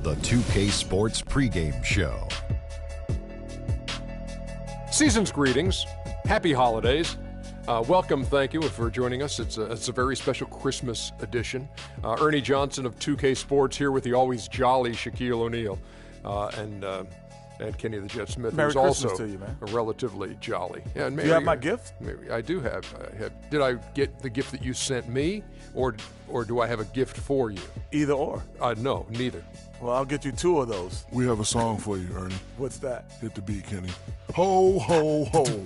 the 2K Sports pregame show. Season's greetings. Happy holidays. Welcome, thank you for joining us. It's a very special Christmas edition. Ernie Johnson of 2K Sports here with the always jolly Shaquille O'Neal and Kenny the Jet Smith, Merry who's Christmas also to you, man. relatively jolly. Yeah, and Do you have my gift? Maybe I do have. Did I get the gift that you sent me, or do I have a gift for you? Either or. No, neither. Well, I'll get you two of those. We have a song for you, Ernie. What's that? Hit the beat, Kenny. Ho, ho, ho.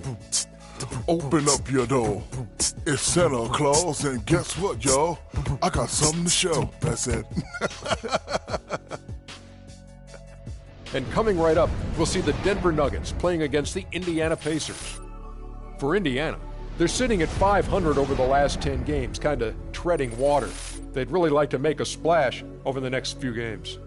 Open up your door. It's Santa Claus, and guess what, y'all? I got something to show. That's it. And coming right up, we'll see the Denver Nuggets playing against the Indiana Pacers. For Indiana, they're sitting at 500 over the last 10 games, kind of treading water. They'd really like to make a splash over the next few games.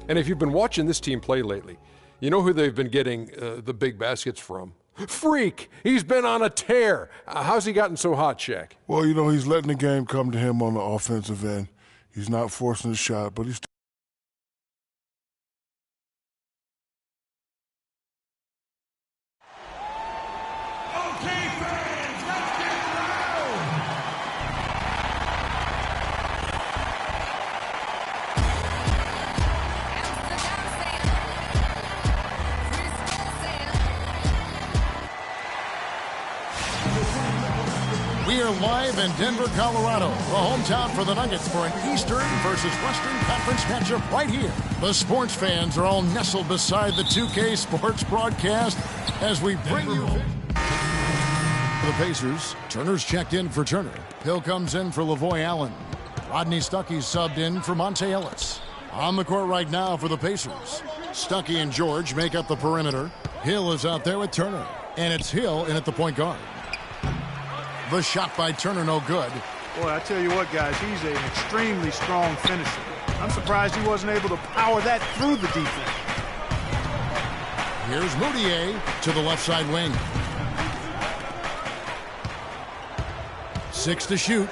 And if you've been watching this team play lately, you know who they've been getting the big baskets from? Freak! He's been on a tear. How's he gotten so hot, Shaq? Well, you know, he's letting the game come to him on the offensive end. He's not forcing the shot, but he's We are live in Denver, Colorado, the hometown for the Nuggets for an Eastern versus Western Conference matchup right here. The sports fans are all nestled beside the 2K Sports Broadcast as we bring you the Pacers. Turner's checked in for Turner. Hill comes in for Lavoy Allen. Rodney Stuckey's subbed in for Monte Ellis. On the court right now for the Pacers. Stuckey and George make up the perimeter. Hill is out there with Turner. And it's Hill in at the point guard. The shot by Turner, no good. Boy, I tell you what, guys, he's an extremely strong finisher. I'm surprised he wasn't able to power that through the defense. Here's Moutier to the left side wing. 6 to shoot.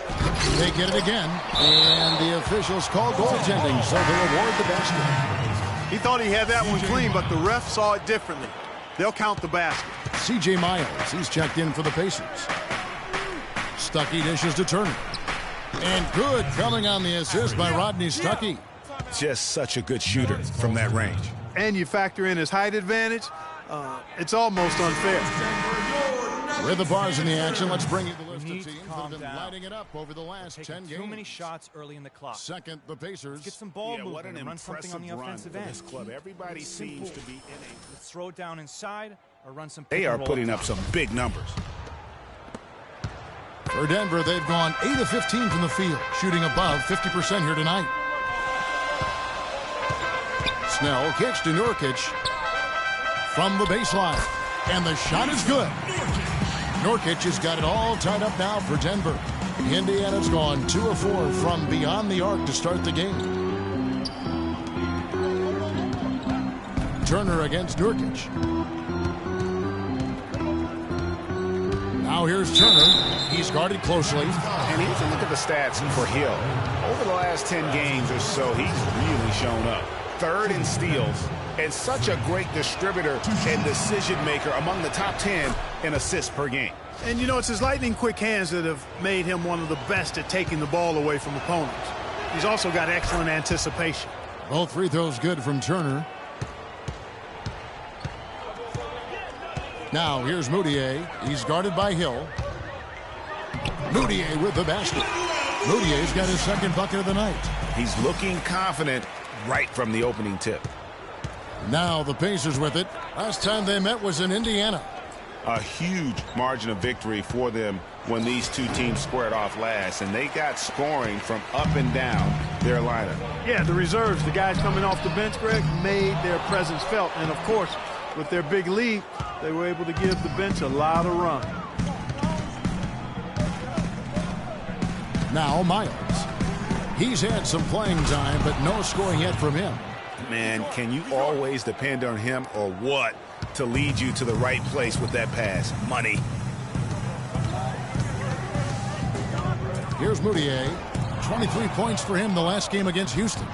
They get it again. And the officials call goaltending, so they award the basket. He thought he had that one clean, but the ref saw it differently. They'll count the basket. C.J. Miles, he's checked in for the Pacers. Stuckey dishes to Turner. And good coming on the assist by Rodney Stuckey. Just such a good shooter from that range. And you factor in his height advantage, it's almost unfair. With the bars in the action, let's bring you the list of teams that have been lighting it up over the last 10 games. Too many shots early in the clock. Second, the Pacers. Get some ball movement what an and run something on the offensive end. This club. Everybody seems to be in a... Let's throw it down inside or run some... They are putting up some big numbers. For Denver, they've gone 8 of 15 from the field, shooting above 50% here tonight. Snell kicks to Nurkic from the baseline, and the shot is good. Nurkic has got it all tied up now for Denver. Indiana's gone 2 of 4 from beyond the arc to start the game. Turner against Nurkic. Now here's Turner. He's guarded closely. And here's a look at the stats for Hill. Over the last 10 games or so, he's really shown up. 3rd in steals and such a great distributor and decision maker, among the top 10 in assists per game. And you know, it's his lightning quick hands that have made him one of the best at taking the ball away from opponents. He's also got excellent anticipation. Both free throws good from Turner. Now here's Moutier. He's guarded by Hill. Moutier with the basket. Moutier's got his second bucket of the night. He's looking confident right from the opening tip. Now the Pacers with it. Last time they met was in Indiana. A huge margin of victory for them when these two teams squared off last, and they got scoring from up and down their lineup. Yeah, the reserves, the guys coming off the bench, Greg, made their presence felt. And, of course, with their big lead, they were able to give the bench a lot of run. Now Miles. He's had some playing time, but no scoring yet from him. Man, can you always depend on him or what to lead you to the right place with that pass? Money. Here's Moutier. 23 points for him the last game against Houston.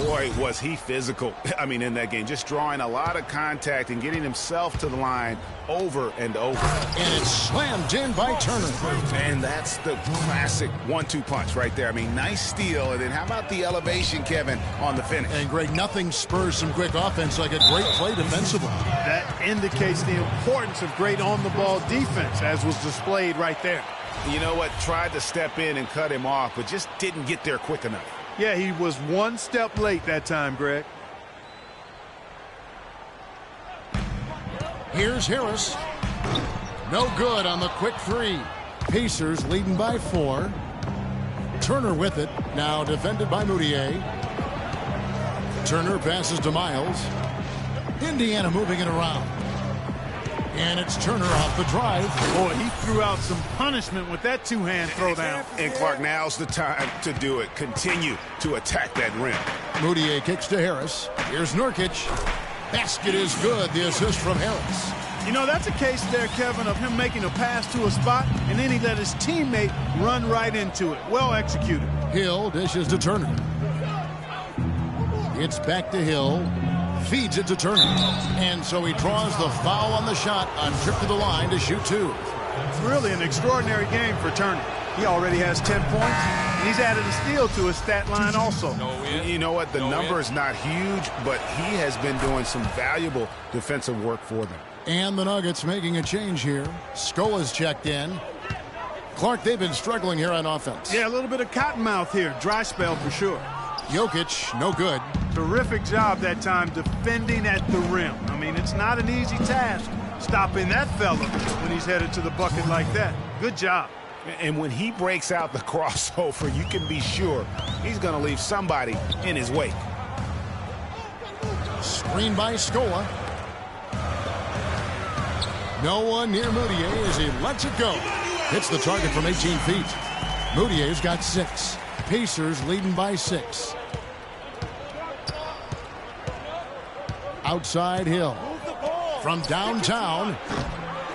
Boy, was he physical. I mean, in that game, just drawing a lot of contact and getting himself to the line over and over. And it's slammed in by Turner. And that's the classic 1-2 punch right there. I mean, nice steal. And then how about the elevation, Kevin, on the finish? And Greg, nothing spurs some quick offense like a great play defensively. That indicates the importance of great on-the-ball defense, as was displayed right there. You know what? Tried to step in and cut him off, but just didn't get there quick enough. Yeah, he was one step late that time, Greg. Here's Harris. No good on the quick three. Pacers leading by 4. Turner with it. Now defended by Moutier. Turner passes to Miles. Indiana moving it around. And it's Turner off the drive. Boy, he threw out some punishment with that two-hand throwdown. And Clark, now's the time to do it. Continue to attack that rim. Moutier kicks to Harris. Here's Nurkic. Basket is good. The assist from Harris. You know, that's a case there, Kevin, of him making a pass to a spot, and then he let his teammate run right into it. Well executed. Hill dishes to Turner. It's back to Hill. Feeds it to Turner. And so he draws the foul on the shot on trip to the line to shoot 2. It's really an extraordinary game for Turner. He already has 10 points, and he's added a steal to his stat line also. You know what? The number is not huge, but he has been doing some valuable defensive work for them. And the Nuggets making a change here. Scola's checked in. Clark, they've been struggling here on offense. Yeah, a little bit of cottonmouth here. Dry spell for sure. Jokic, no good. Terrific job that time defending at the rim. I mean, it's not an easy task stopping that fella when he's headed to the bucket like that. Good job. And when he breaks out the crossover, you can be sure he's going to leave somebody in his wake. Screen by Scola. No one near Moutier as he lets it go. Hits the target from 18 feet. Moutier's got 6. Pacers leading by 6. Outside Hill. From downtown.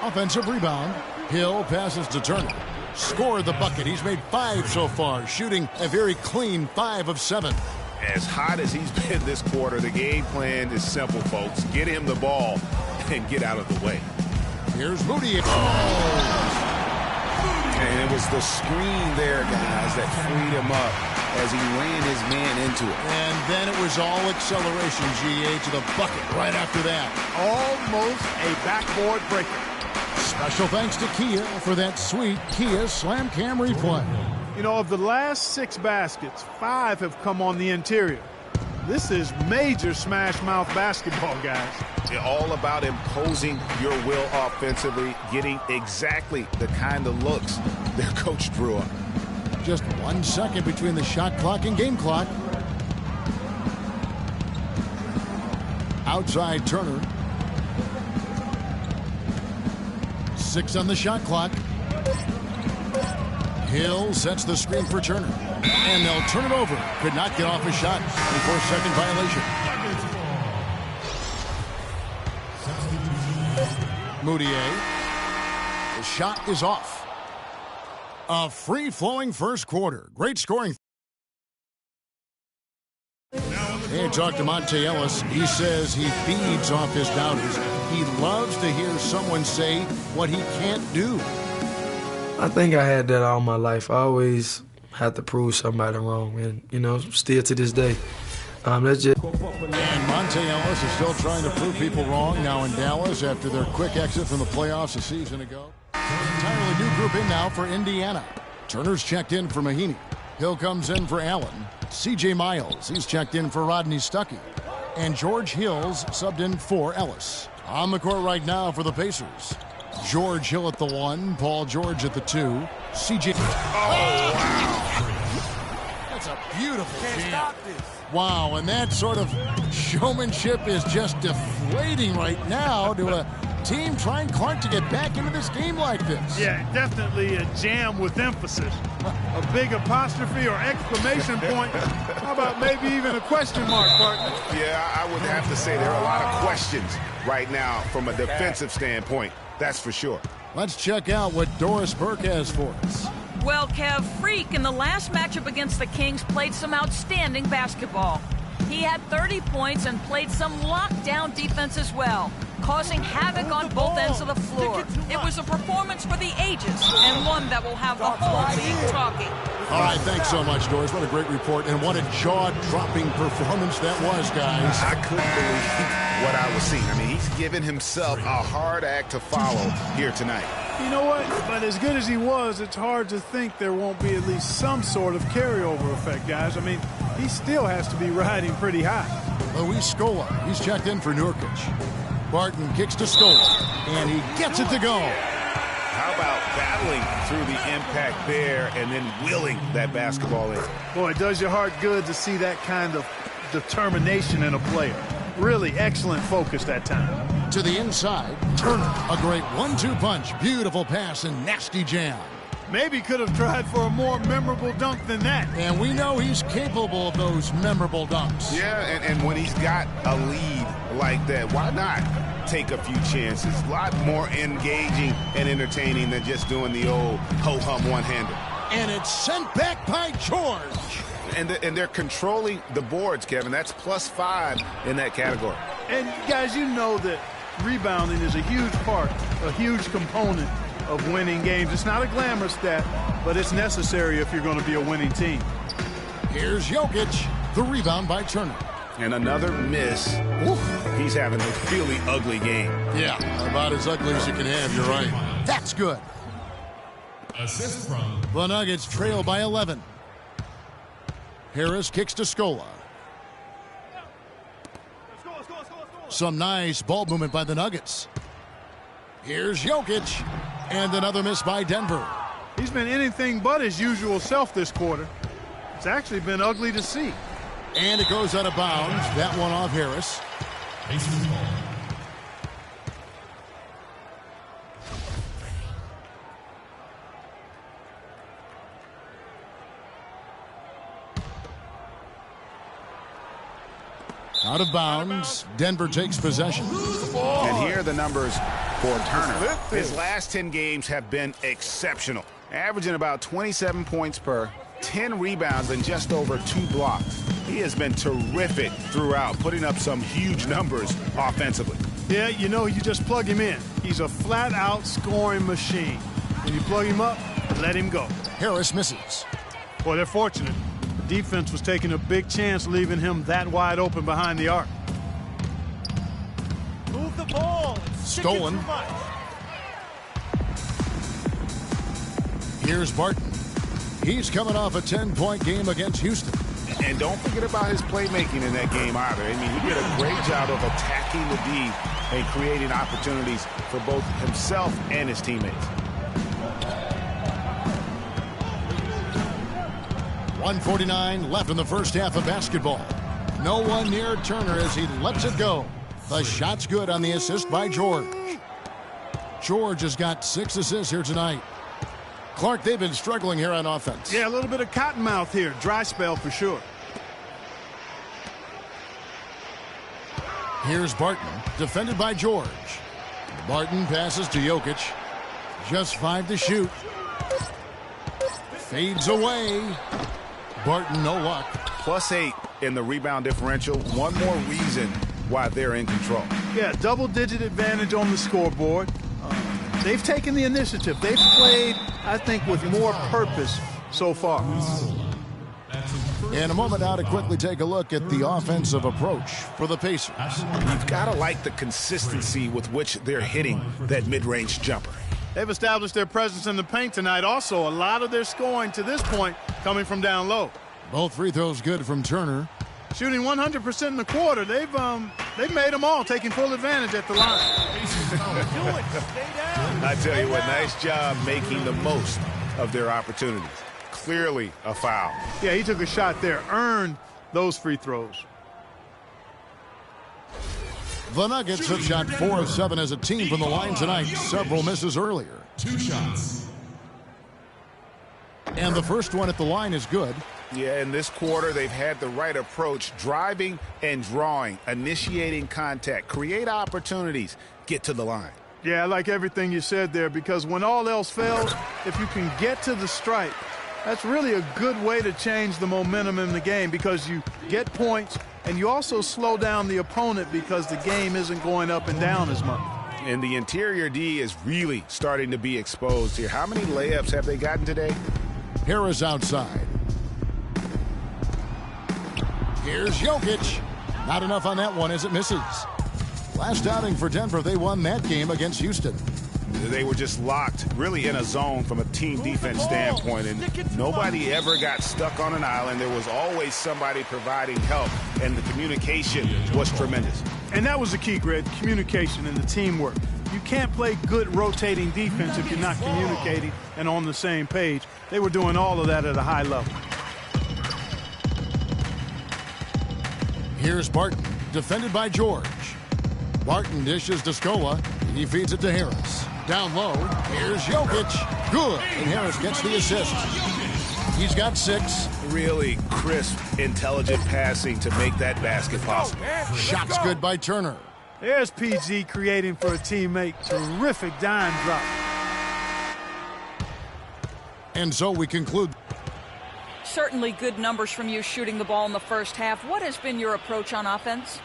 Offensive rebound. Hill passes to Turner. Scored the bucket. He's made 5 so far, shooting a very clean 5 of 7. As hot as he's been this quarter, the game plan is simple, folks. Get him the ball and get out of the way. Here's Moutier. And it was the screen there, guys, that freed him up as he ran his man into it. And then it was all acceleration, GA, to the bucket right after that. Almost a backboard breaker. Special thanks to Kia for that sweet Kia Slam Cam replay. You know, of the last 6 baskets, 5 have come on the interior. This is major smash mouth basketball, guys. It's all about imposing your will offensively, getting exactly the kind of looks their coach drew up. Just 1 second between the shot clock and game clock. Outside Turner. 6 on the shot clock. Hill sets the screen for Turner. And they'll turn it over. Could not get off a shot before second violation. Moutier. The shot is off. A free-flowing first quarter. Great scoring. Hey, talk to Monte Ellis. He says he feeds off his doubters. He loves to hear someone say what he can't do. I think I had that all my life. I always had to prove somebody wrong, and, you know, still to this day. That's just... And Monte Ellis is still trying to prove people wrong now in Dallas after their quick exit from the playoffs a season ago. Entirely new group in now for Indiana. Turner's checked in for Mahinmi. Hill comes in for Allen. C.J. Miles, he's checked in for Rodney Stuckey. And George Hill's subbed in for Ellis. On the court right now for the Pacers. George Hill at the 1, Paul George at the 2. C.J. Oh, wow. That's a beautiful jam. Wow, and that sort of showmanship is just deflating right now to a team trying, Clark, to get back into this game like this. Yeah, definitely a jam with emphasis. A big apostrophe or exclamation point. How about maybe even a question mark, partner? Yeah, I would have to say there are a lot of questions right now from a defensive standpoint. That's for sure. Let's check out what Doris Burke has for us. Well, Kev, Freak in the last matchup against the Kings played some outstanding basketball. He had 30 points and played some lockdown defense as well, causing havoc on both ends of the floor. It was a performance for the ages, and one that will have the whole league talking. All right, thanks so much, Doris. What a great report, and what a jaw-dropping performance that was, guys. I couldn't believe what I was seeing. I mean, he's given himself a hard act to follow here tonight. You know what? But as good as he was, it's hard to think there won't be at least some sort of carryover effect, guys. I mean, he still has to be riding pretty high. Luis Scola, he's checked in for Nurkic. Barton kicks to Scola, and he gets it to go. How about battling through the impact there and then willing that basketball in? Boy, it does your heart good to see that kind of determination in a player. Really excellent focus that time. To the inside, Turner, a great 1-2 punch, beautiful pass and nasty jam. Maybe could have tried for a more memorable dunk than that. And we know he's capable of those memorable dunks. Yeah, and when he's got a lead like that, why not take a few chances? A lot more engaging and entertaining than just doing the old ho-hum one-hander. And it's sent back by George. And they're controlling the boards, Kevin. That's +5 in that category. And, guys, you know that rebounding is a huge part, a huge component of winning games. It's not a glamorous stat, but it's necessary if you're going to be a winning team. Here's Jokic, the rebound by Turner. And another miss. Oof. He's having a really ugly game. Yeah, about as ugly as you can have, you're right. That's good. Assist from the Nuggets trail by 11. Harris kicks to Scola. Some nice ball movement by the Nuggets. Here's Jokic. And another miss by Denver. He's been anything but his usual self this quarter. It's actually been ugly to see. And it goes out of bounds. That one off Harris. Out of bounds. Denver takes possession. And here are the numbers for Turner. His last 10 games have been exceptional, averaging about 27 points per, 10 rebounds, and just over 2 blocks. He has been terrific throughout, putting up some huge numbers offensively. Yeah, you know, you just plug him in. He's a flat-out scoring machine. When you plug him up, let him go. Harris misses. Boy, they're fortunate. The defense was taking a big chance leaving him that wide open behind the arc. Move the ball. Stolen. Here's Barton. He's coming off a 10-point game against Houston. And don't forget about his playmaking in that game either. I mean, he did a great job of attacking the D and creating opportunities for both himself and his teammates. 1:49 left in the first half of basketball. No one near Turner as he lets it go. The shot's good on the assist by George. George has got 6 assists here tonight. Clark, they've been struggling here on offense. Yeah, a little bit of cottonmouth here. Dry spell for sure. Here's Barton, defended by George. Barton passes to Jokic. Just 5 to shoot. Fades away. Barton, no luck. +8 in the rebound differential. One more reason why they're in control. Yeah, double-digit advantage on the scoreboard. They've taken the initiative. They've played, I think, with more purpose so far. In a moment now to quickly take a look at the offensive approach for the Pacers. You've got to like the consistency with which they're hitting that mid-range jumper. They've established their presence in the paint tonight. Also, a lot of their scoring to this point coming from down low. Both free throws good from Turner. Shooting 100% in the quarter. They've made them all, taking full advantage at the line. I tell you what, nice job making the most of their opportunities. Clearly a foul. Yeah, he took a shot there, earned those free throws. The Nuggets have shot 4 of 7 as a team from the line tonight. Several misses earlier. 2 shots. And the first one at the line is good. Yeah, in this quarter, they've had the right approach, driving and drawing, initiating contact, create opportunities, get to the line. Yeah, I like everything you said there, because when all else fails, if you can get to the stripe, That's really a good way to change the momentum in the game because you get points and you also slow down the opponent because the game isn't going up and down as much. And the interior D is really starting to be exposed here. How many layups have they gotten today? Harris outside. Here's Jokic. Not enough on that one as it misses. Last outing for Denver, they won that game against Houston. They were just locked really in a zone from a team defense standpoint, and nobody ever got stuck on an island. There was always somebody providing help, and the communication was tremendous. And that was the key, Greg, communication and the teamwork. You can't play good rotating defense if you're not communicating and on the same page. They were doing all of that at a high level. Here's Barton, defended by George. Barton dishes to Scola. He feeds it to Harris. Down low, here's Jokic. Good, and Harris gets the assist. He's got 6. Really crisp, intelligent passing to make that basket possible. Shot's good by Turner. There's PG creating for a teammate. Terrific dime drop. And so we conclude. Certainly good numbers from you shooting the ball in the first half. What has been your approach on offense?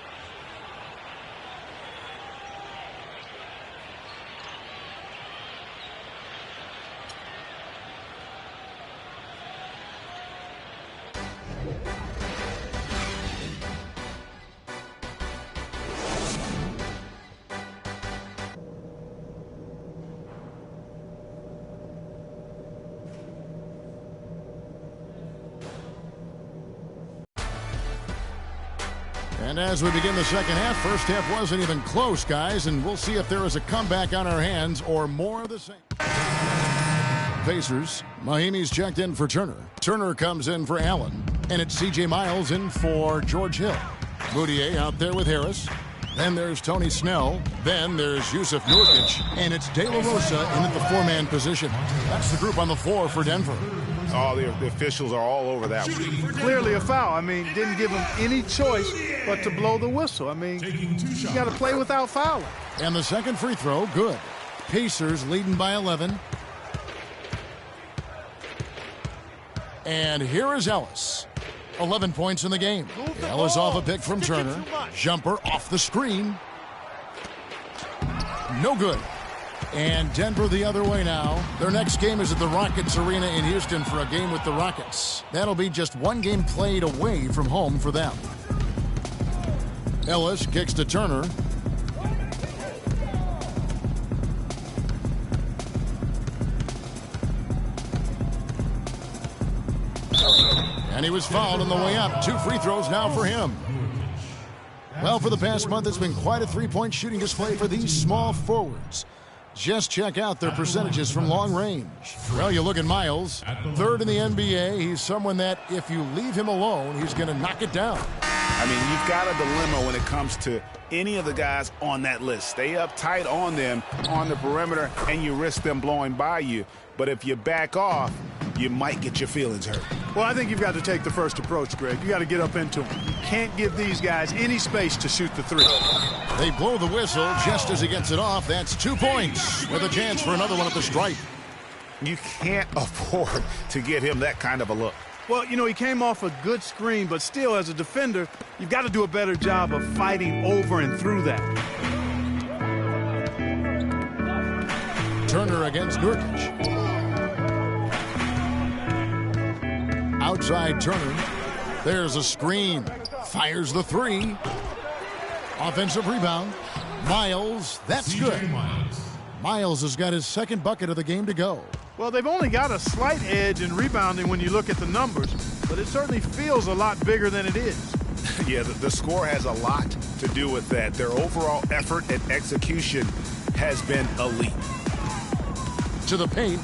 And as we begin the second half, first half wasn't even close, guys, and we'll see if there is a comeback on our hands or more of the same. Pacers, Mahimi's checked in for Turner. Turner comes in for Allen, and it's C.J. Miles in for George Hill. Moutier out there with Harris. Then there's Tony Snell. Then there's Yusuf Nurkic, and it's De La Rosa in at the 4-man position. That's the group on the floor for Denver. Oh, the officials are all over that one. Clearly a foul. I mean, didn't give him any choice but to blow the whistle. I mean, you got to play without fouling. And the second free throw, good. Pacers leading by 11. And here is Ellis. 11 points in the game. Ellis off a pick from Turner. Jumper off the screen. No good. And Denver the other way now. Their next game is at the Rockets Arena in Houston for a game with the Rockets. That'll be just one game played away from home for them. Ellis kicks to Turner. And he was fouled on the way up. 2 free throws now for him. Well, for the past month, it's been quite a three-point shooting display for these small forwards. Just check out their percentages from long range. Well, you look at Miles, 3rd in the NBA. He's someone that if you leave him alone, he's going to knock it down. I mean, you've got a dilemma when it comes to any of the guys on that list. Stay up tight on them on the perimeter, and you risk them blowing by you. But if you back off, you might get your feelings hurt. Well, I think you've got to take the first approach, Greg. You got to get up into them. You can't give these guys any space to shoot the three. They blow the whistle just as he gets it off. That's 2 points with a chance for another one at the stripe. You can't afford to give him that kind of a look. Well, you know, he came off a good screen, but still, as a defender, you've got to do a better job of fighting over and through that. Turner against Nurkic. Outside Turner. There's a screen. Fires the 3. Offensive rebound. Miles. That's good. Miles has got his second bucket of the game to go. Well, they've only got a slight edge in rebounding when you look at the numbers, but it certainly feels a lot bigger than it is. Yeah, the score has a lot to do with that. Their overall effort and execution has been elite. To the paint,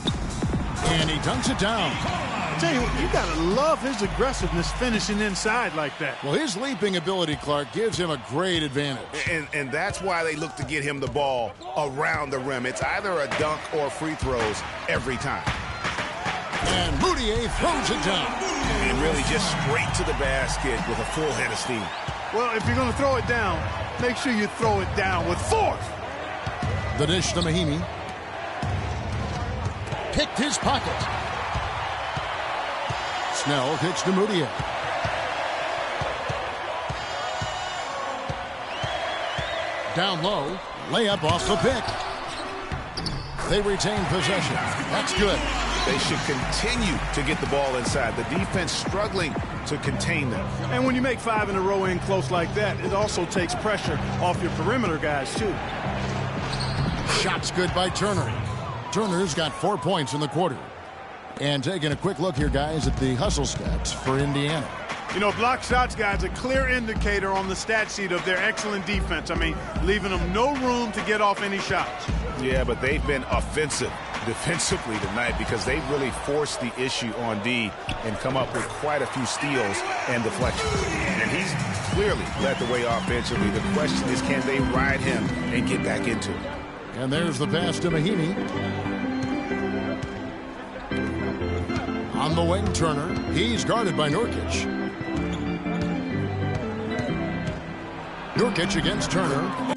and he dunks it down. I tell you what, you got to love his aggressiveness finishing inside like that. Well, his leaping ability, Clark, gives him a great advantage. And that's why they look to get him the ball around the rim. It's either a dunk or free throws every time. And Moutier throws it down. And really just straight to the basket with a full head of steam. Well, if you're going to throw it down, make sure you throw it down with force. The dish to Mahimi. Picked his pocket. Snell kicks to Moutier. Down low, layup off the pick. They retain possession. That's good. They should continue to get the ball inside. The defense struggling to contain them. And when you make 5 in a row in close like that, it also takes pressure off your perimeter guys, too. Shot's good by Turner. Turner's got 4 points in the quarter. And taking a quick look here, guys, at the hustle stats for Indiana. You know, block shots, guys, a clear indicator on the stat sheet of their excellent defense. I mean, leaving them no room to get off any shots. Yeah, but they've been offensive defensively tonight because they've really forced the issue on D and come up with quite a few steals and deflections. And he's clearly led the way offensively. The question is, can they ride him and get back into it? And there's the pass to Mahinmi. On the wing, Turner. He's guarded by Nurkic. Nurkic against Turner.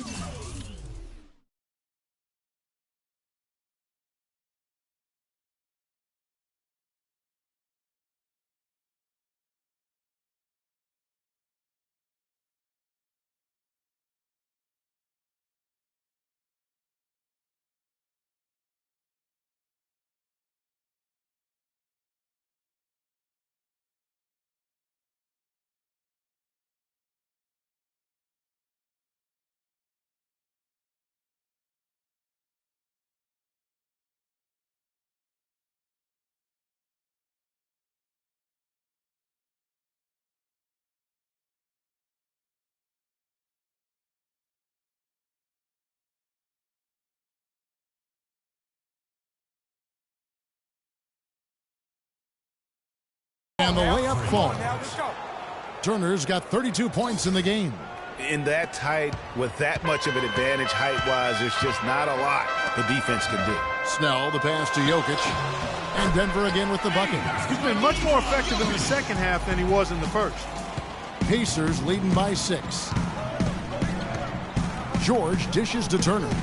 And the layup falls. Turner's got 32 points in the game. In that tight, with that much of an advantage height-wise, there's just not a lot the defense can do. Snell, the pass to Jokic. And Denver again with the bucket. He's been much more effective in the second half than he was in the first. Pacers leading by 6. George dishes to Turner.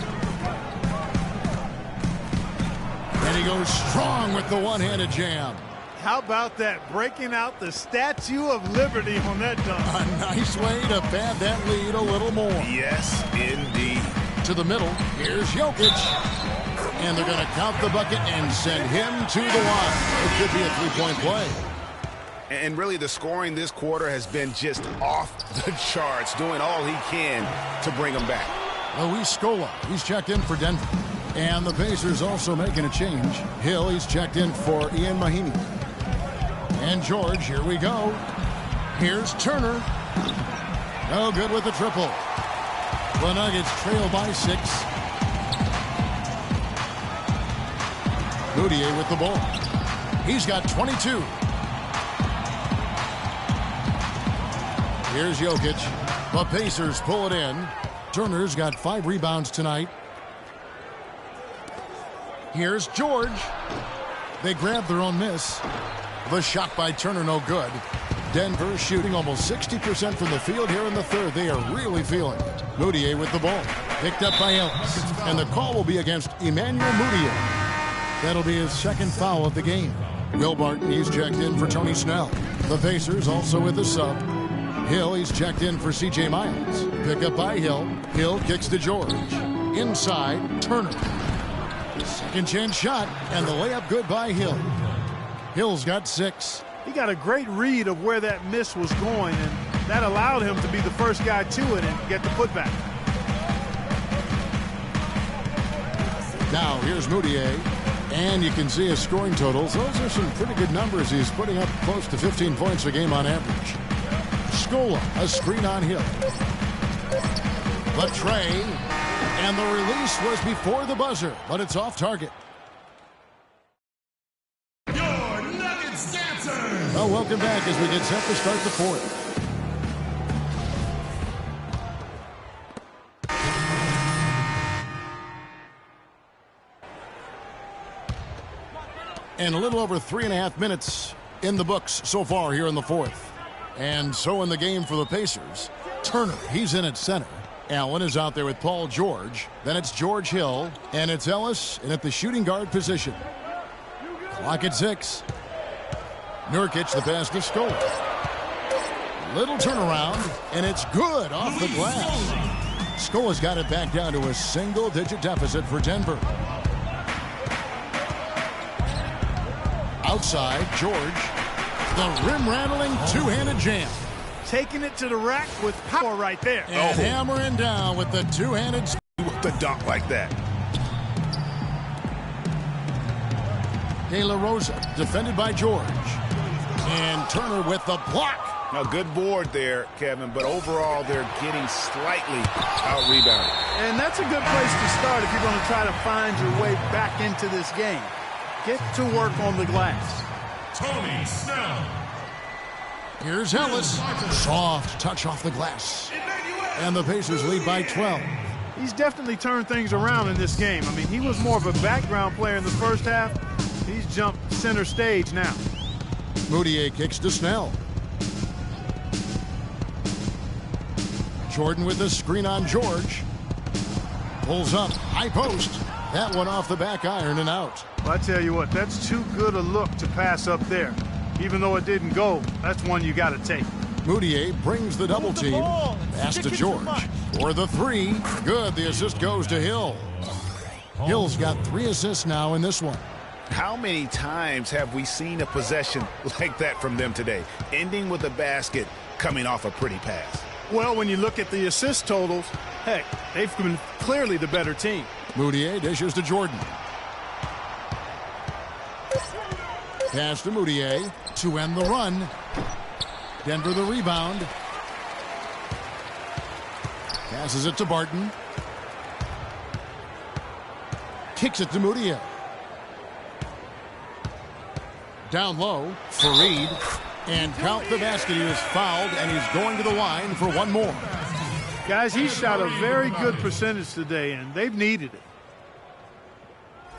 And he goes strong with the one-handed jam. How about that? Breaking out the Statue of Liberty on that dunk. A nice way to pad that lead a little more. Yes, indeed. To the middle. Here's Jokic. And they're going to count the bucket and send him to the line. It could be a three-point play. And really, the scoring this quarter has been just off the charts, doing all he can to bring them back. Luis Scola, he's checked in for Denver. And the Pacers also making a change. Hill, he's checked in for Ian Mahinmi. And George, here we go. Here's Turner. No good with the triple. The Nuggets trail by 6. Moutier with the ball. He's got 22. Here's Jokic. The Pacers pull it in. Turner's got 5 rebounds tonight. Here's George. They grab their own miss. The shot by Turner, no good. Denver shooting almost 60% from the field here in the third. They are really feeling it. Moutier with the ball. Picked up by Ellis. And the call will be against Emmanuel Moutier. That'll be his second foul of the game. Will Barton, he's checked in for Tony Snell. The Pacers also with the sub. Hill, he's checked in for C.J. Miles. Pick up by Hill. Hill kicks to George. Inside, Turner. Second chance shot, and the layup good by Hill. Hill's got 6. He got a great read of where that miss was going, and that allowed him to be the first guy to it and get the putback. Now, here's Moutier, and you can see his scoring totals. Those are some pretty good numbers. He's putting up close to 15 points a game on average. Scola, a screen on Hill. The tray, and the release was before the buzzer, but it's off target. Your Nuggets dancers! Well, welcome back as we get set to start the fourth. And a little over 3.5 minutes in the books so far here in the fourth. And so in the game for the Pacers, Turner, he's in at center. Allen is out there with Paul George. Then it's George Hill, and it's Ellis in at the shooting guard position. Clock at 6. Nurkic the pass to Skoll. Little turnaround, and it's good off the glass. Skoll has got it back down to a single-digit deficit for Denver. Outside, George. The rim-rattling two-handed jam. Taking it to the rack with power right there. And hammering down with the two-handed with the dunk like that. De La Rosa, defended by George. And Turner with the block. Now, good board there, Kevin, but overall they're getting slightly out-rebounded. And that's a good place to start if you're going to try to find your way back into this game. Get to work on the glass. Tony Snell. Here's Ellis. Soft touch off the glass. And the Pacers lead by 12. He's definitely turned things around in this game. I mean, he was more of a background player in the first half. He's jumped center stage now. Moutier kicks to Snell. Jordan with the screen on George. Pulls up, high post. That one off the back iron and out. Well, I tell you what, that's too good a look to pass up there. Even though it didn't go, that's one you got to take. Moutier brings the double team. Pass to George. For the three. Good. The assist goes to Hill. Hill's got 3 assists now in this one. How many times have we seen a possession like that from them today, ending with a basket coming off a pretty pass? Well, when you look at the assist totals, heck, they've been clearly the better team. Moutier dishes to Jordan. Pass to Moutier to end the run. Denver the rebound. Passes it to Barton. Kicks it to Moutier. Down low, Fareed. And count the basket. He was fouled, and he's going to the line for one more. Guys, he shot a very good percentage today, and they've needed it.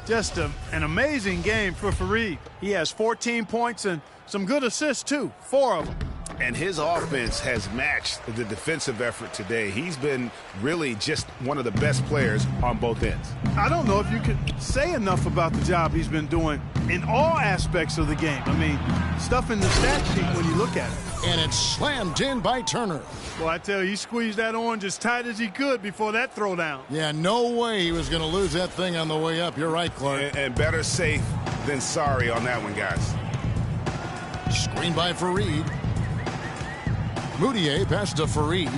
Just an amazing game for Fareed. He has 14 points and some good assists, too. 4 of them. And his offense has matched the defensive effort today. He's been really just one of the best players on both ends. I don't know if you could say enough about the job he's been doing in all aspects of the game. I mean, stuff in the stat sheet when you look at it. And it's slammed in by Turner. Well, I tell you, he squeezed that orange as tight as he could before that throwdown. Yeah, no way he was going to lose that thing on the way up. You're right, Clark. And better safe than sorry on that one, guys. Screen by Fareed. Moutier pass to Fareed.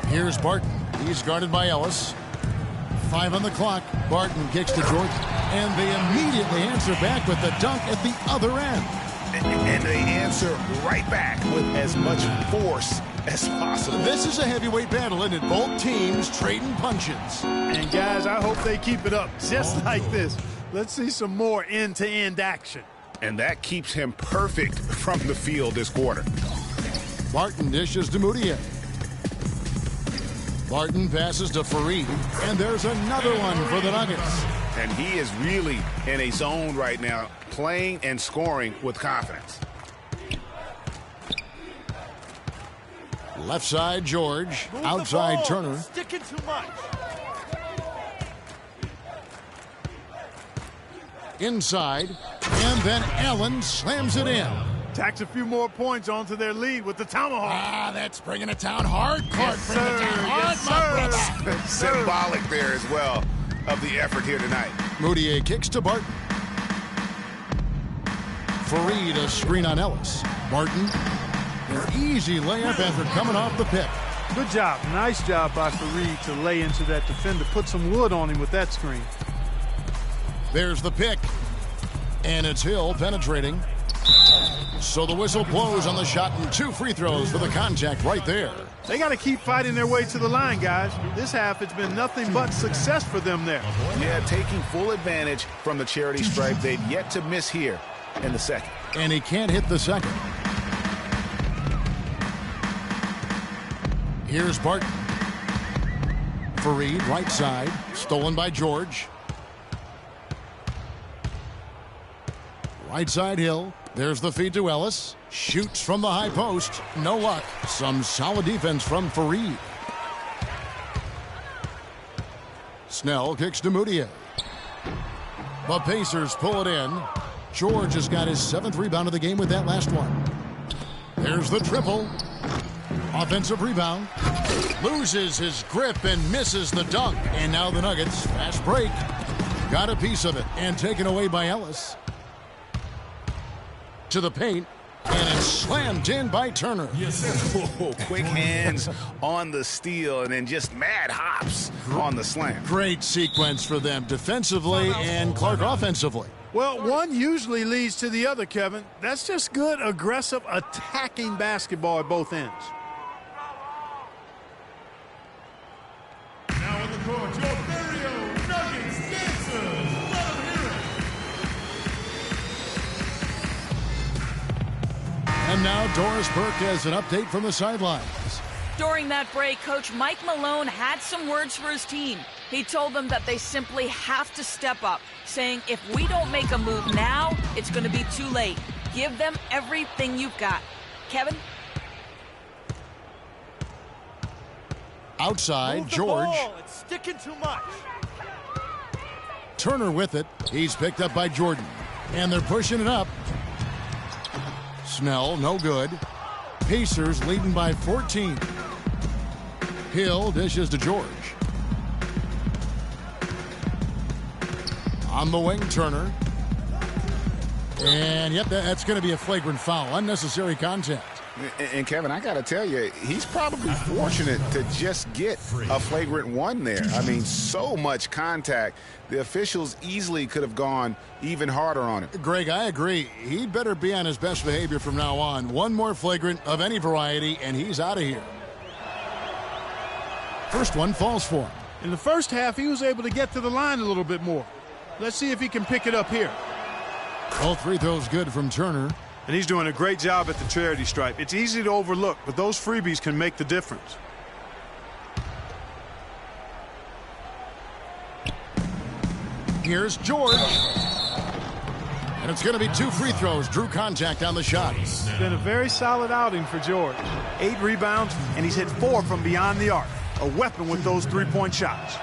Here's Barton. He's guarded by Ellis. 5 on the clock. Barton kicks to Jordan. And they immediately answer back with the dunk at the other end. And they answer right back with as much force as possible. This is a heavyweight battle, isn't it? Both teams trading punches. And guys, I hope they keep it up just like this. Let's see some more end-to-end action. And that keeps him perfect from the field this quarter. Barton dishes to Moutier. Barton passes to Fareed. And there's another one for the Nuggets. And he is really in a zone right now, playing and scoring with confidence. Left side, George. Outside, Turner. Sticking too much. Inside. And then Allen slams it in. Tacks a few more points onto their lead with the tomahawk. Ah, that's bringing it down hard, Clark. Yes, sir. Yes, sir. Symbolic there as well of the effort here tonight. Moutier kicks to Barton. Fareed a screen on Ellis. Barton, an easy layup after coming off the pick. Good job. Nice job by Fareed to lay into that defender. Put some wood on him with that screen. There's the pick. And it's Hill penetrating. So the whistle blows on the shot and 2 free throws for the contact right there. They got to keep fighting their way to the line, guys. This half, it's been nothing but success for them there. Yeah, taking full advantage from the charity stripe. They've yet to miss here in the second. And he can't hit the second. Here's Barton. Fareed, right side. Stolen by George. Right side, Hill. There's the feed to Ellis. Shoots from the high post. No luck. Some solid defense from Fareed. Snell kicks to Moutier. The Pacers pull it in. George has got his 7th rebound of the game with that last one. There's the triple. Offensive rebound. Loses his grip and misses the dunk. And now the Nuggets, fast break. Got a piece of it and taken away by Ellis. To the paint. And it's slammed in by Turner. Quick hands on the steal and then just mad hops on the slam. Great sequence for them defensively and Clark offensively. Well, one usually leads to the other, Kevin. That's just good, aggressive, attacking basketball at both ends. Now on the court, your very own Nuggets dancers. Let them hear it. And now Doris Burke has an update from the sidelines. During that break, Coach Mike Malone had some words for his team. He told them that they simply have to step up, saying if we don't make a move now, it's going to be too late. Give them everything you've got. Kevin? Outside, George. It's sticking too much. Turner with it. He's picked up by Jordan. And they're pushing it up. Snell, no good. Pacers leading by 14. Hill dishes to George. On the wing, Turner. And, yep, that's going to be a flagrant foul. Unnecessary contact. And Kevin, I got to tell you, he's probably fortunate to just get a flagrant one there. I mean, so much contact. The officials easily could have gone even harder on him. Greg, I agree. He'd better be on his best behavior from now on. One more flagrant of any variety, and he's out of here. First one falls for him. In the first half, he was able to get to the line a little bit more. Let's see if he can pick it up here. All free throws good from Turner. And he's doing a great job at the charity stripe. It's easy to overlook, but those freebies can make the difference. Here's George. And it's going to be 2 free throws. Drew contact on the shot. It's been a very solid outing for George. 8 rebounds, and he's hit 4 from beyond the arc. A weapon with those three-point shots.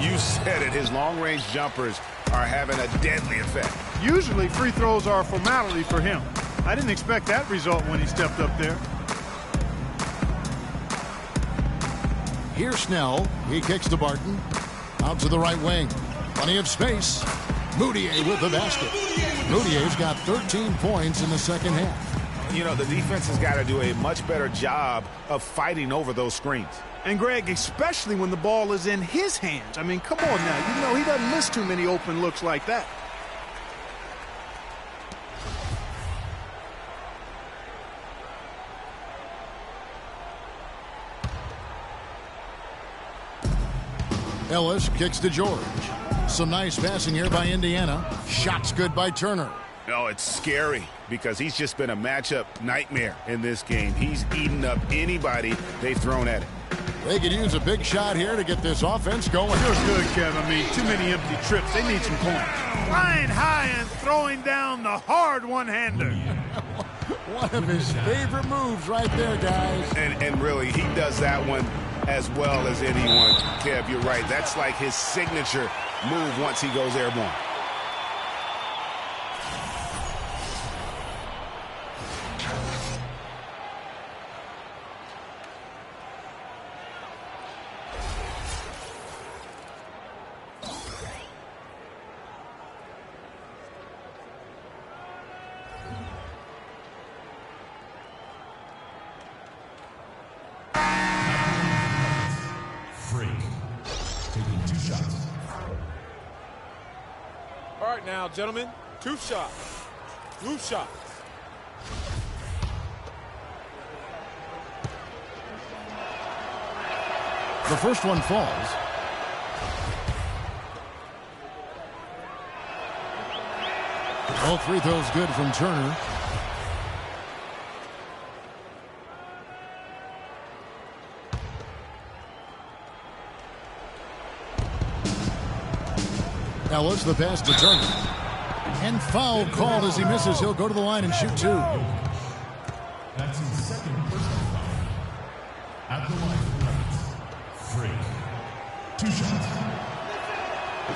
You said it. His long-range jumpers are having a deadly effect. Usually free throws are a formality for him. I didn't expect that result when he stepped up there. Here's Snell. He kicks to Barton. Out to the right wing. Plenty of space. Moutier with the basket. Moutier's got 13 points in the second half. You know, the defense has got to do a much better job of fighting over those screens. And, Greg, especially when the ball is in his hands. I mean, come on now. You know he doesn't miss too many open looks like that. Ellis kicks to George. Some nice passing here by Indiana. Shots good by Turner. Oh, it's scary because he's just been a matchup nightmare in this game. He's eaten up anybody they've thrown at him. They could use a big shot here to get this offense going. Feels good, Kevin. I mean, too many empty trips. They need some points. Flying high and throwing down the hard one-hander. One of his favorite moves right there, guys. And really, he does that one as well as anyone. Kev, you're right. That's like his signature move once he goes airborne. All right now, gentlemen, 2 shots. Blue shots. The first one falls. All free throws good from Turner. Ellis, the pass to Turner. And foul called as he misses. He'll go to the line and shoot 2. That's his second personal foul. At the line for Nuggets. Free. 2 shots.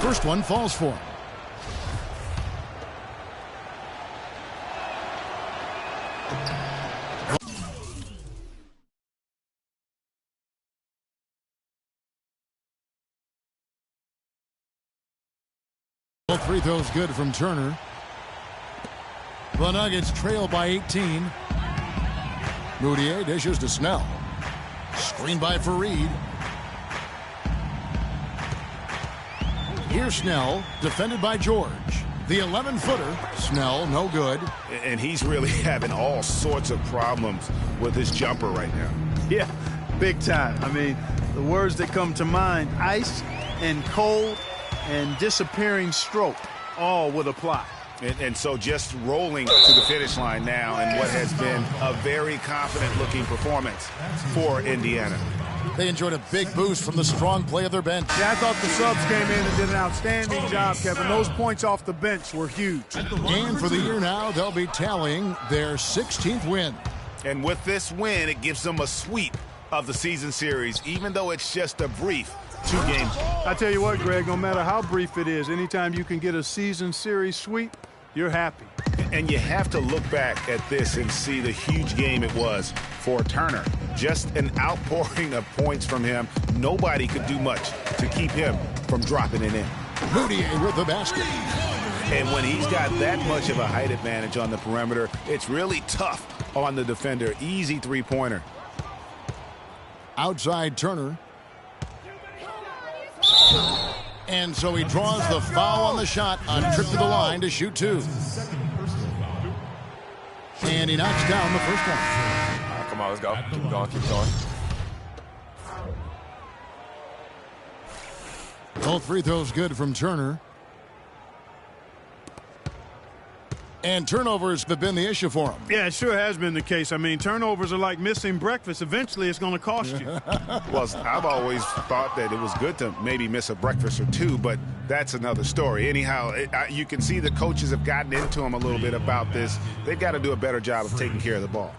First one falls for him. Both free throws good from Turner. The Nuggets trail by 18. Moutier dishes to Snell. Screen by Fareed. Here's Snell, defended by George. The 11-footer, Snell, no good. And he's really having all sorts of problems with his jumper right now. Yeah, big time. I mean, the words that come to mind, ice and cold and disappearing stroke, all would apply. And so just rolling to the finish line now in what has been a very confident-looking performance for Indiana. They enjoyed a big boost from the strong play of their bench. Yeah, I thought the subs came in and did an outstanding job, Kevin. Those points off the bench were huge. And for the year now, they'll be tallying their 16th win. And with this win, it gives them a sweep of the season series, even though it's just a brief 2 games. I tell you what, Greg, no matter how brief it is, anytime you can get a season series sweep, you're happy. And you have to look back at this and see the huge game it was for Turner. Just an outpouring of points from him. Nobody could do much to keep him from dropping it in. Moutier with the basket. And when he's got that much of a height advantage on the perimeter, it's really tough on the defender. Easy three-pointer. Outside Turner. And so he draws the foul on the shot. A trip to the line to shoot 2. And he knocks down the first one. Come on, let's go. Keep going, keep going. Both free throws good from Turner. And turnovers have been the issue for him. Yeah, it sure has been the case. I mean, turnovers are like missing breakfast. Eventually, it's going to cost you. Well, I've always thought that it was good to maybe miss a breakfast or 2, but that's another story. Anyhow, you can see the coaches have gotten into him a little bit about this. They've got to do a better job of taking care of the ball.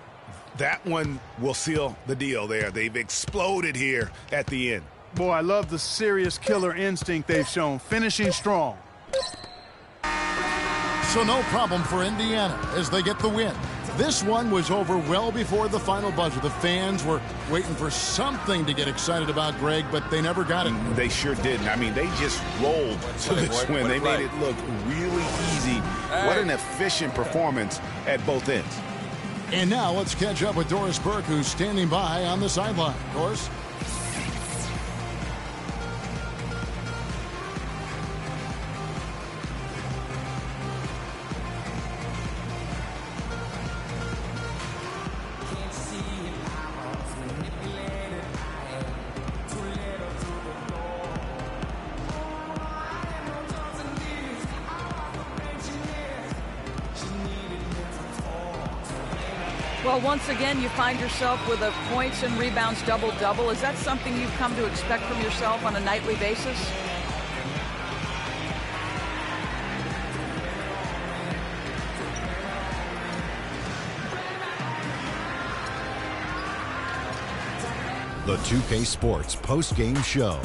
That one will seal the deal there. They've exploded here at the end. Boy, I love the serious killer instinct they've shown, finishing strong. So no problem for Indiana as they get the win. This one was over well before the final buzzer. The fans were waiting for something to get excited about, Greg, but they never got it. They sure didn't. I mean, they just rolled to this win. They made it look really easy. What an efficient performance at both ends. And now let's catch up with Doris Burke, who's standing by on the sideline. Doris? Well, once again, you find yourself with a points and rebounds double-double. Is that something you've come to expect from yourself on a nightly basis? The 2K Sports post-game show.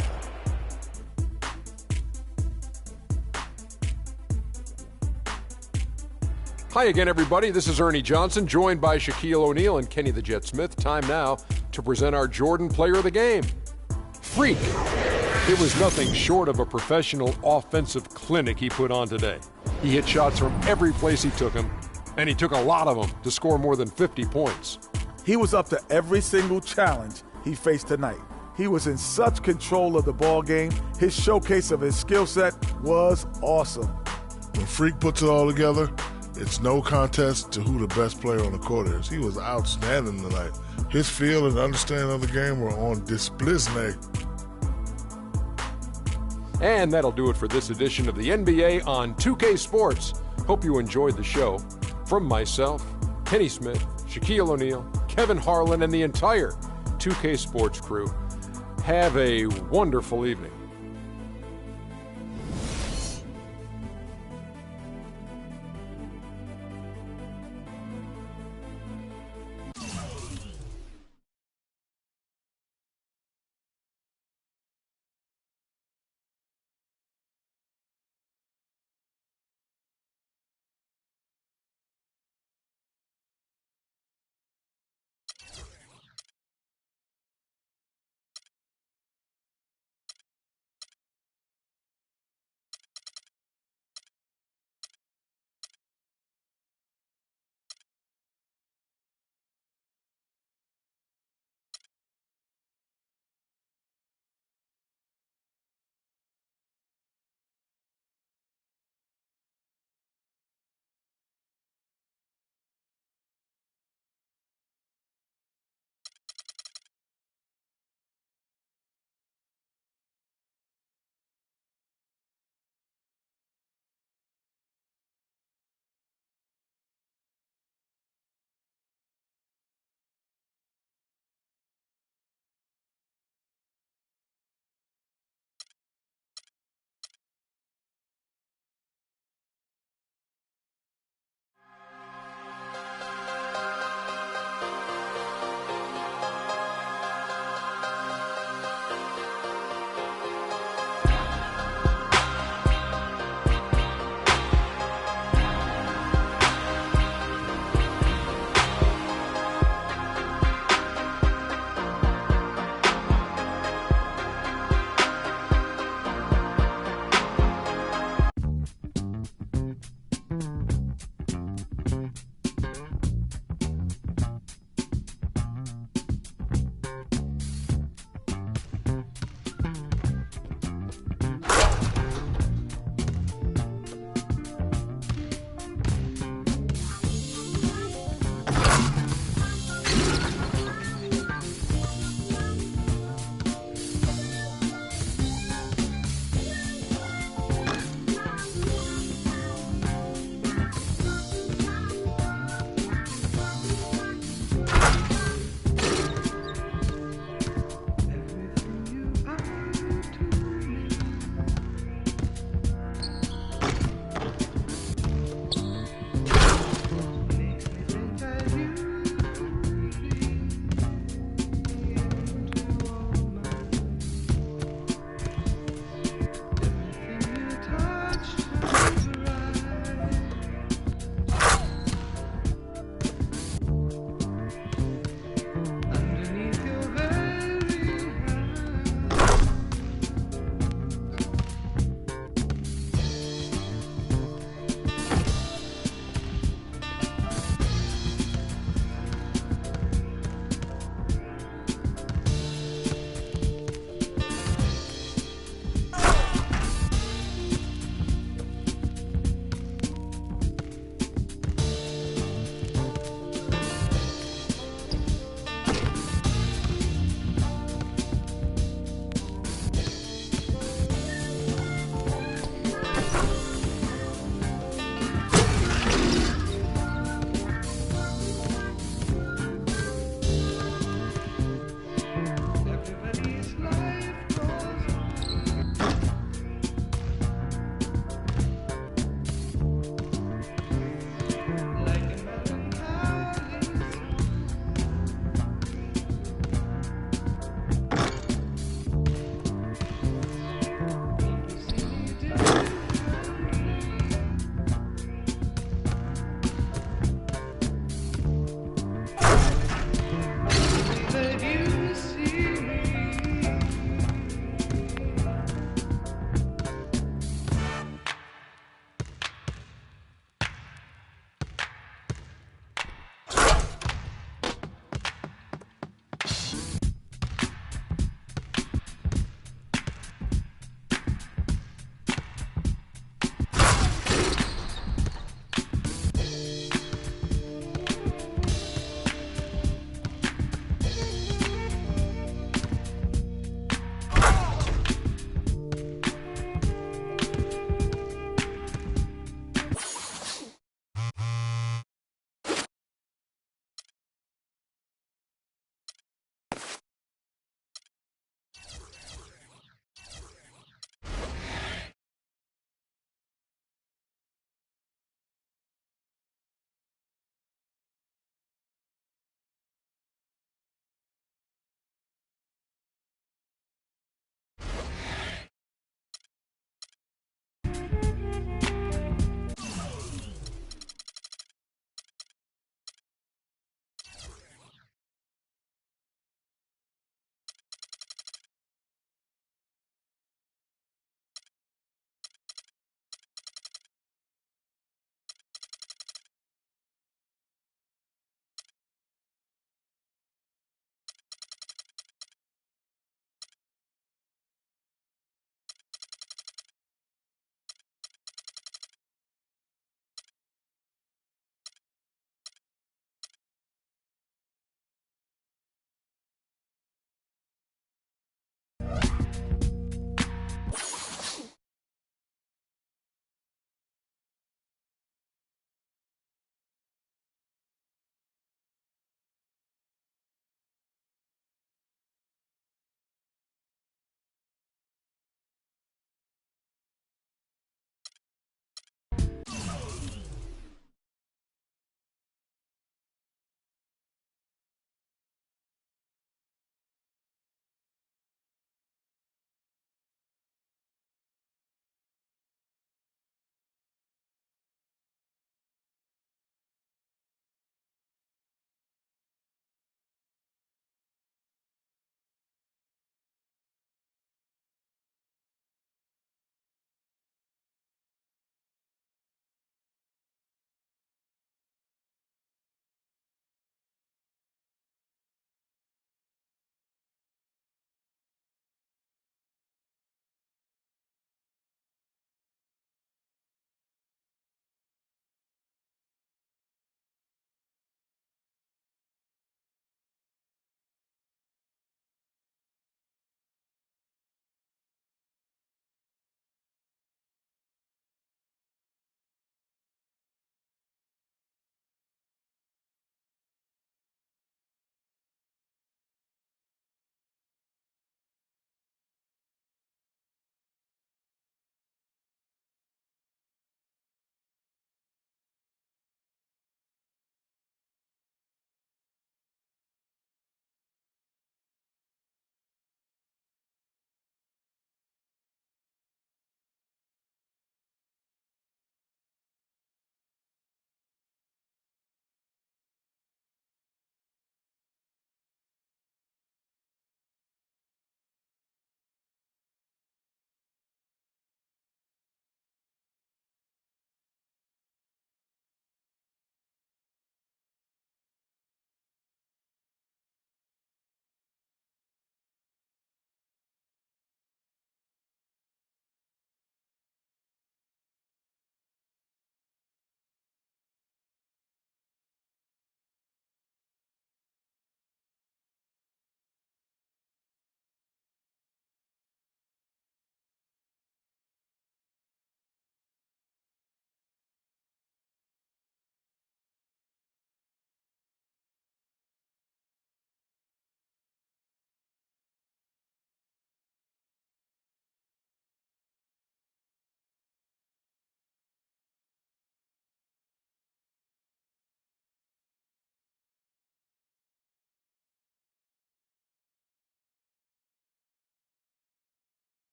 Hi again, everybody. This is Ernie Johnson, joined by Shaquille O'Neal and Kenny the Jet Smith. Time now to present our Jordan Player of the Game. Freak. It was nothing short of a professional offensive clinic he put on today. He hit shots from every place he took them, and he took a lot of them to score more than 50 points. He was up to every single challenge he faced tonight. He was in such control of the ball game. His showcase of his skill set was awesome. When Freak puts it all together, it's no contest to who the best player on the court is. He was outstanding tonight. His feel and understanding of the game were on display. And that'll do it for this edition of the NBA on 2K Sports. Hope you enjoyed the show. From myself, Kenny Smith, Shaquille O'Neal, Kevin Harlan, and the entire 2K Sports crew, have a wonderful evening.